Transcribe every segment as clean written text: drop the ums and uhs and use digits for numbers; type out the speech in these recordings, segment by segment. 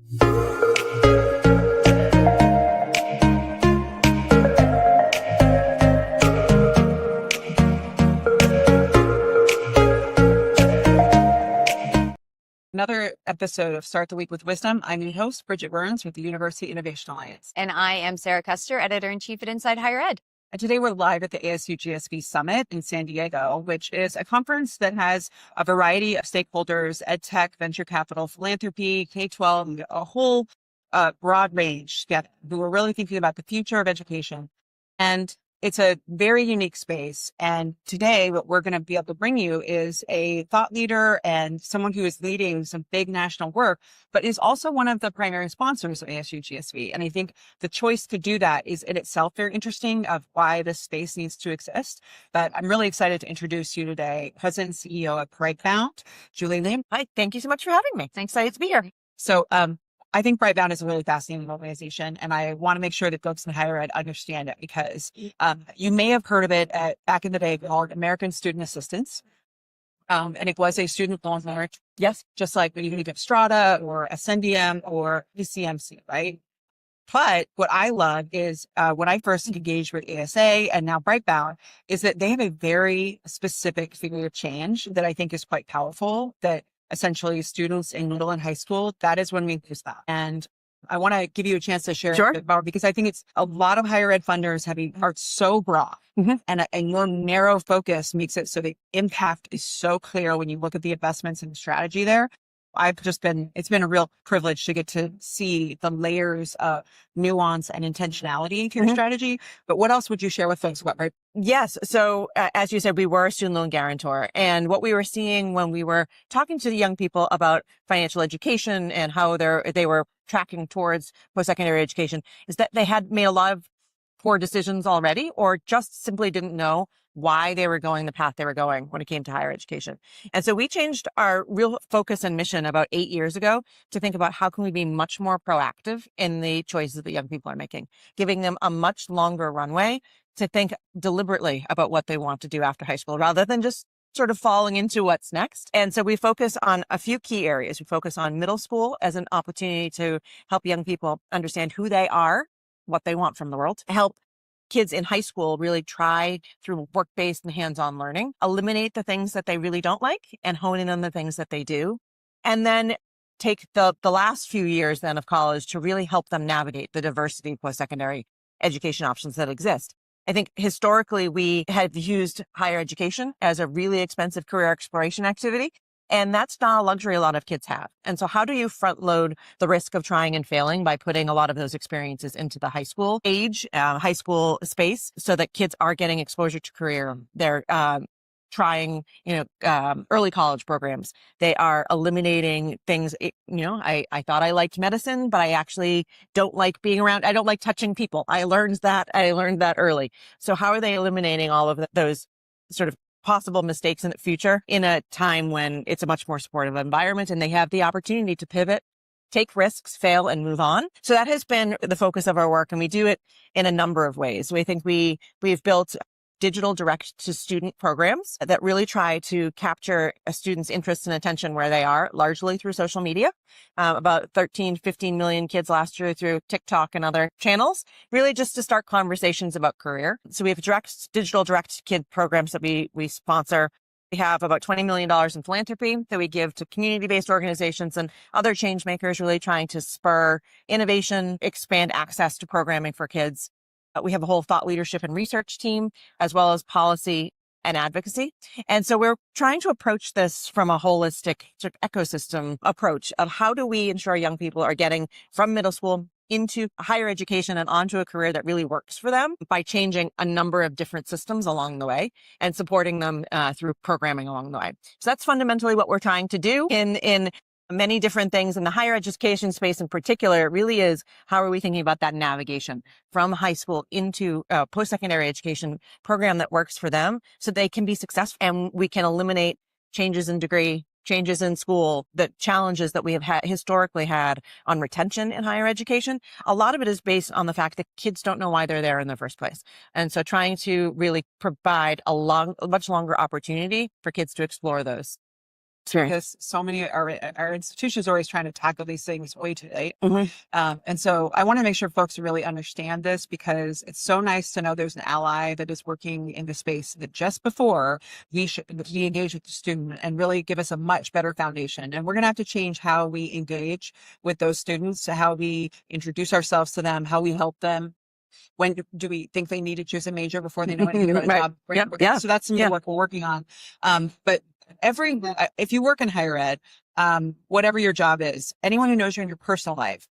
Another episode of Start the Week with Wisdom. I'm your host, Bridget Burns with the University Innovation Alliance. And I am Sara Custer, Editor-in-Chief at Inside Higher Ed. And today we're live at the ASU+GSV Summit in San Diego, which is a conference that has a variety of stakeholders, ed tech, venture capital, philanthropy, K-12, a whole broad range who are really thinking about the future of education. And it's a very unique space. And today what we're going to be able to bring you is a thought leader and someone who is leading some big national work, but is also one of the primary sponsors of ASU+GSV. And I think the choice to do that is in itself very interesting of why this space needs to exist. But I'm really excited to introduce you today, President and CEO of Britebound, Julie Lim. Hi, thank you so much for having me. I'm excited to be here. So, I think Britebound is a really fascinating organization, and I want to make sure that folks in higher ed understand it because you may have heard of it back in the day called American Student Assistance, and it was a student loan program. Yes, just like when you think of Strata or SNDM or ECMC, right? But what I love is when I first engaged with ASA and now Britebound is that they have a very specific figure of change that I think is quite powerful, that essentially students in middle and high school, that is when we use that. And I want to give you a chance to share a bit more because I think it's a lot of higher ed funders are so broad and your narrow focus makes it so the impact is so clear when you look at the investments and strategy there. It's been a real privilege to get to see the layers of nuance and intentionality to your strategy. But what else would you share with folks about, right? Yes. So as you said, we were a student loan guarantor. And what we were seeing when we were talking to the young people about financial education and how they were tracking towards post-secondary education is that they had made a lot of poor decisions already or just simply didn't know why they were going the path they were going when it came to higher education. And so we changed our real focus and mission about 8 years ago to think about how can we be much more proactive in the choices that young people are making, giving them a much longer runway to think deliberately about what they want to do after high school rather than just sort of falling into what's next. And so we focus on a few key areas. We focus on middle school as an opportunity to help young people understand who they are, what they want from the world, help kids in high school really try through work-based and hands-on learning, eliminate the things that they really don't like and hone in on the things that they do. And then take the last few years then of college to really help them navigate the diversity of post-secondary education options that exist. I think historically we have used higher education as a really expensive career exploration activity. And that's not a luxury a lot of kids have. And so how do you front load the risk of trying and failing by putting a lot of those experiences into the high school age, high school space so that kids are getting exposure to career? They're trying, early college programs. They are eliminating things. I thought I liked medicine, but I actually don't like being around. I don't like touching people. I learned that early. So how are they eliminating all of those sort of possible mistakes in the future in a time when it's a much more supportive environment and they have the opportunity to pivot, take risks, fail, and move on? So that has been the focus of our work, and we do it in a number of ways. We think we've built digital direct-to-student programs that really try to capture a student's interest and attention where they are, largely through social media. About 15 million kids last year through TikTok and other channels, really just to start conversations about career. So we have digital direct-to-kid programs that we sponsor. We have about $20 million in philanthropy that we give to community-based organizations and other change makers really trying to spur innovation, expand access to programming for kids. We have a whole thought leadership and research team, as well as policy and advocacy. And so we're trying to approach this from a holistic sort of ecosystem approach of how do we ensure young people are getting from middle school into higher education and onto a career that really works for them by changing a number of different systems along the way and supporting them through programming along the way. So that's fundamentally what we're trying to do in many different things in the higher education space in particular. It really is how are we thinking about that navigation from high school into a post-secondary education program that works for them so they can be successful and we can eliminate changes in degree, changes in school, the challenges that we have historically had on retention in higher education. A lot of it is based on the fact that kids don't know why they're there in the first place. And so trying to really provide a much longer opportunity for kids to explore those. because so many of our institutions are always trying to tackle these things way too late. And so I want to make sure folks really understand this, because it's so nice to know there's an ally that is working in the space that just before we engage with the student and really give us a much better foundation. And we're going to have to change how we engage with those students, how we introduce ourselves to them, how we help them. When do we think they need to choose a major before they know anything about a job? Right? So that's some of what we're working on. But if you work in higher ed, whatever your job is, anyone who knows you in your personal life,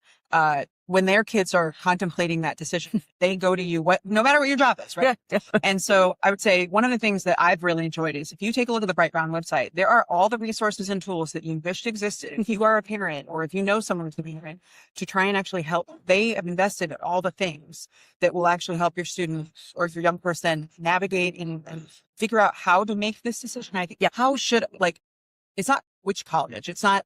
when their kids are contemplating that decision, they go to you, no matter what your job is, right? And so I would say one of the things that I've really enjoyed is if you take a look at the Britebound website, there are all the resources and tools that you wished existed if you are a parent or if you know someone who's a parent, to try and actually help. They have invested in all the things that will actually help your student or your young person navigate and figure out how to make this decision. I think, how should, it's not which college, it's not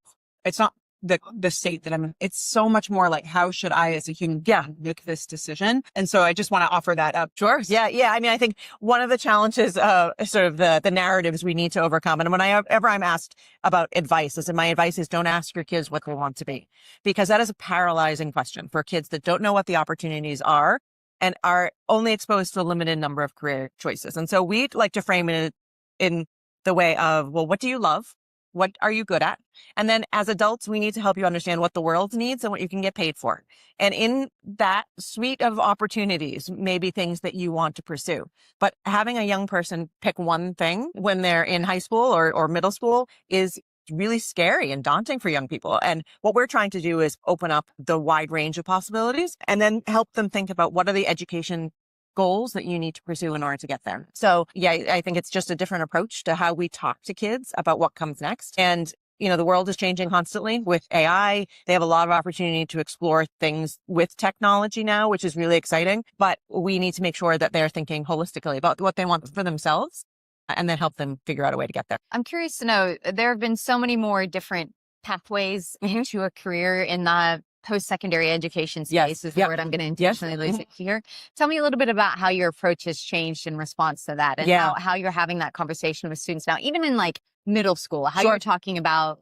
the state that I'm in. It's so much more like, how should I as a human make this decision? And so I just want to offer that up. Sure. Yeah. I mean, I think one of the challenges, sort of the narratives we need to overcome. And whenever I'm asked about advice, my advice is don't ask your kids what they want to be, because that is a paralyzing question for kids that don't know what the opportunities are and are only exposed to a limited number of career choices. And so we'd like to frame it in the way of, well, what do you love? What are you good at? And then as adults, we need to help you understand what the world needs and what you can get paid for. And in that suite of opportunities, maybe things that you want to pursue. But having a young person pick one thing when they're in high school or middle school is really scary and daunting for young people. And what we're trying to do is open up the wide range of possibilities and then help them think about what are the education goals that you need to pursue in order to get there. So I think it's just a different approach to how we talk to kids about what comes next. And, the world is changing constantly with AI. They have a lot of opportunity to explore things with technology now, which is really exciting. But we need to make sure that they're thinking holistically about what they want for themselves and then help them figure out a way to get there. I'm curious to know, there have been so many more different pathways to a career in the post-secondary education space is the word I'm going to intentionally use here. Tell me a little bit about how your approach has changed in response to that, and how you're having that conversation with students now, even in middle school, how you're talking about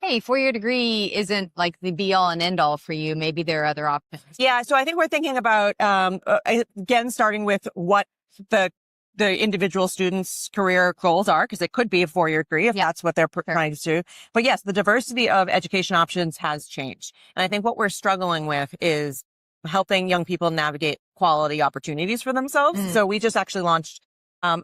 hey, 4-year degree isn't the be all and end all for you. Maybe there are other options. Yeah. So I think we're thinking about, again, starting with what the individual student's career goals are, because it could be a 4-year degree if that's what they're trying to do. But yes, the diversity of education options has changed. And I think what we're struggling with is helping young people navigate quality opportunities for themselves. So we just actually launched a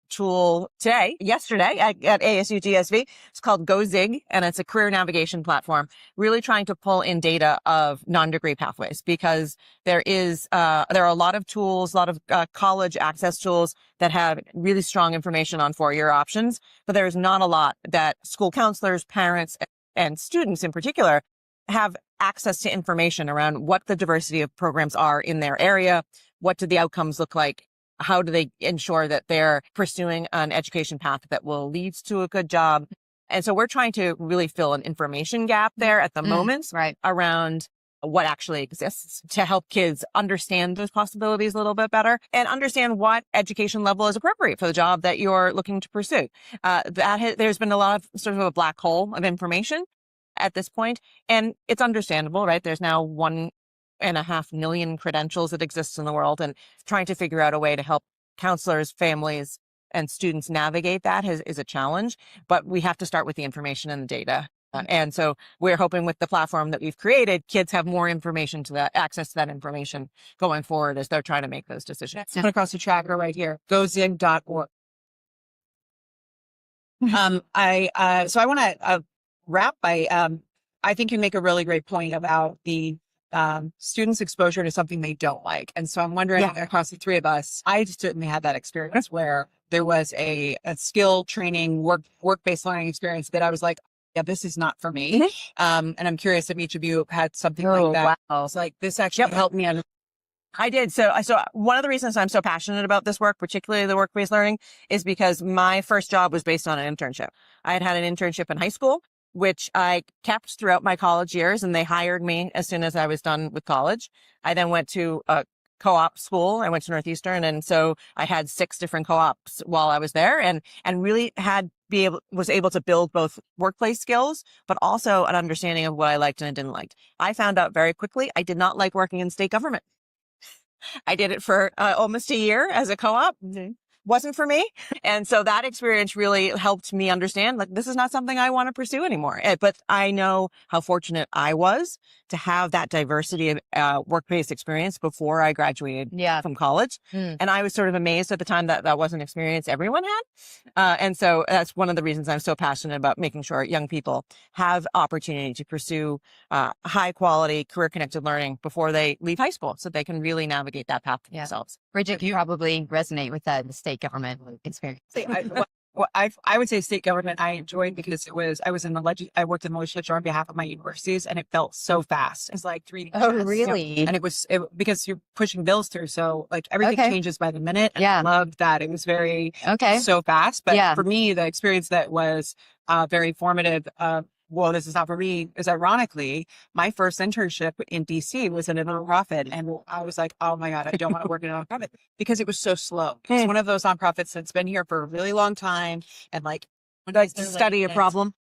tool yesterday at ASU+GSV. It's called Go Zig, and it's a career navigation platform, really trying to pull in data of non-degree pathways, because there are a lot of tools, a lot of college access tools that have really strong information on 4-year options, but there's not a lot that school counselors, parents, and students in particular have access to information around what the diversity of programs are in their area. What do the outcomes look like? How do they ensure that they're pursuing an education path that will lead to a good job? And so we're trying to really fill an information gap there at the moment around what actually exists to help kids understand those possibilities a little bit better and understand what education level is appropriate for the job that you're looking to pursue. There's been a lot of sort of a black hole of information at this point, and it's understandable, right? There's now 1.5 million credentials that exist in the world, and trying to figure out a way to help counselors, families, and students navigate that is a challenge, but we have to start with the information and the data. And so we're hoping with the platform that we've created, kids have more information access to that information going forward as they're trying to make those decisions. Put across the tracker right here, gozig.org. So I want to wrap by, I think you make a really great point about the students' exposure to something they don't like. And so I'm wondering, across the three of us, I certainly had that experience where there was a skill training, work-based learning experience that I was like, yeah, this is not for me. And I'm curious if each of you had something like that. Wow. It's like, this actually helped me. I did. So one of the reasons I'm so passionate about this work, particularly the work-based learning, is because my first job was based on an internship. I had an internship in high school, which I kept throughout my college years, and they hired me as soon as I was done with college. I then went to a co-op school. I went to Northeastern. And so I had 6 different co-ops while I was there and really was able to build both workplace skills, but also an understanding of what I liked and I didn't like. I found out very quickly I did not like working in state government. I did it for almost a year as a co-op. Wasn't for me. And so that experience really helped me understand, like, this is not something I want to pursue anymore. But I know how fortunate I was to have that diversity of work-based experience before I graduated from college. And I was sort of amazed at the time that that wasn't an experience everyone had. And so that's one of the reasons I'm so passionate about making sure young people have opportunity to pursue high quality career connected learning before they leave high school so they can really navigate that path themselves. Bridget, you probably resonate with that, the state government experience. I would say state government I enjoyed because I worked in the legislature on behalf of my universities, and it felt so fast. It's like 3D. Oh, really? And because you're pushing bills through, so like everything changes by the minute. And I loved that. It was very so fast. But for me, the experience that was very formative. Well, this is not for me, is ironically, my first internship in DC was in a nonprofit. And I was like, oh my God, I don't want to work in a nonprofit because it was so slow. It's one of those nonprofits that's been here for a really long time. And like, study a problem.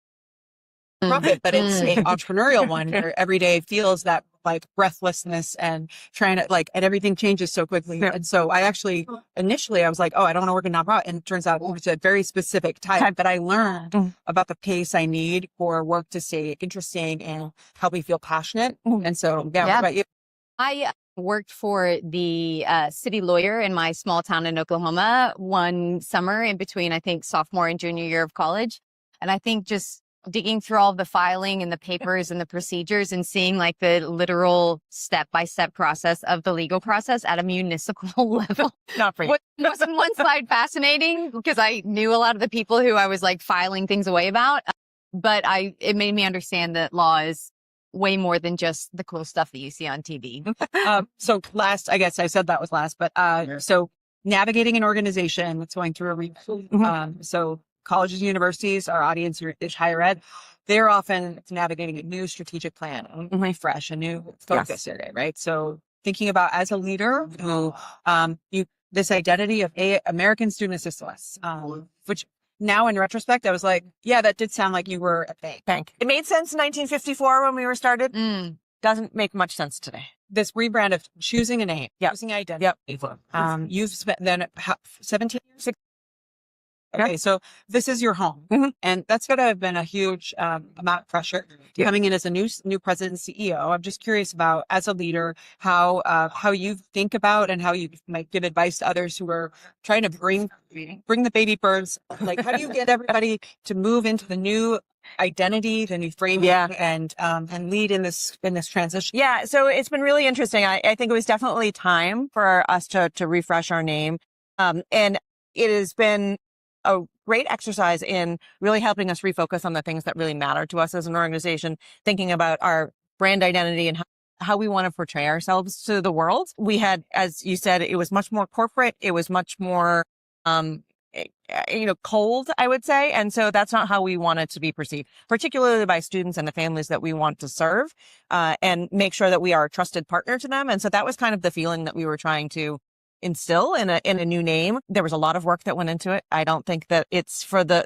Profit, but it's an entrepreneurial one where every day feels that like breathlessness and trying to and everything changes so quickly. And so initially I was like, oh, I don't want to work in nonprofit. And it turns out it's a very specific type, but I learned about the pace I need for work to stay interesting and help me feel passionate. And so, what about you? I worked for the city lawyer in my small town in Oklahoma one summer in between, I think, sophomore and junior year of college. And I think just digging through all the filing and the papers and the procedures and seeing like the literal step-by-step process of the legal process at a municipal level. Not for you. Was on one side fascinating because I knew a lot of the people who I was like filing things away about. But it made me understand that law is way more than just the cool stuff that you see on TV. So last, I guess I said that was last, but so navigating an organization that's going through so colleges and universities, our audience is higher ed. They're often navigating a new strategic plan, a refresh, a new focus area, right? So thinking about as a leader who this identity of American Student Assistance, which now in retrospect, I was like, yeah, that did sound like you were a bank. It made sense in 1954 when we were started. Doesn't make much sense today. This rebrand of choosing a name, choosing identity. You've spent then 17 years. Okay, so this is your home, and that's going to have been a huge amount of pressure coming in as a new president and CEO. I'm just curious about, as a leader, how you think about and how you might give advice to others who are trying to bring the baby birds. Like, how do you get everybody to move into the new identity, the new framing, and lead in this transition? Yeah, so it's been really interesting. I think it was definitely time for us to refresh our name, and it has been a great exercise in really helping us refocus on the things that really matter to us as an organization, thinking about our brand identity and how we want to portray ourselves to the world. We had, as you said, it was much more corporate. It was much more, cold, I would say. And so that's not how we want it to be perceived, particularly by students and the families that we want to serve, and make sure that we are a trusted partner to them. And so that was kind of the feeling that we were trying to instill in a new name. There was a lot of work that went into it. I don't think that it's for the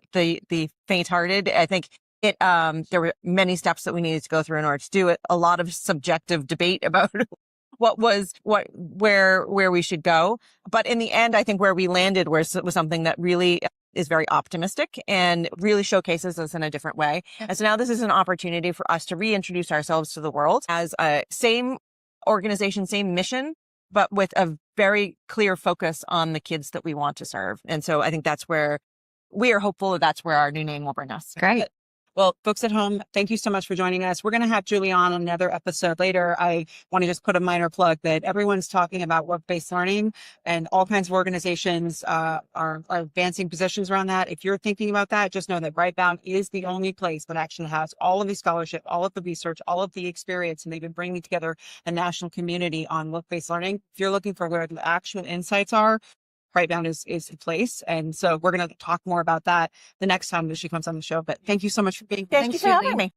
faint-hearted. I think there were many steps that we needed to go through in order to do it. A lot of subjective debate about where we should go. But in the end, I think where we landed was something that really is very optimistic and really showcases us in a different way. And so now this is an opportunity for us to reintroduce ourselves to the world as a same organization, same mission, but with a very clear focus on the kids that we want to serve. And so I think that's where we are hopeful that's where our new name will bring us. Great. Well, folks at home, thank you so much for joining us. We're going to have Julie on another episode later. I want to just put a minor plug that everyone's talking about work-based learning, and all kinds of organizations are advancing positions around that. If you're thinking about that, just know that Britebound is the only place that actually has all of the scholarship, all of the research, all of the experience, and they've been bringing together a national community on work-based learning. If you're looking for where the actual insights are, Britebound is the place. And so we're going to talk more about that the next time that she comes on the show. But thank you so much for being here. Thank you for having me.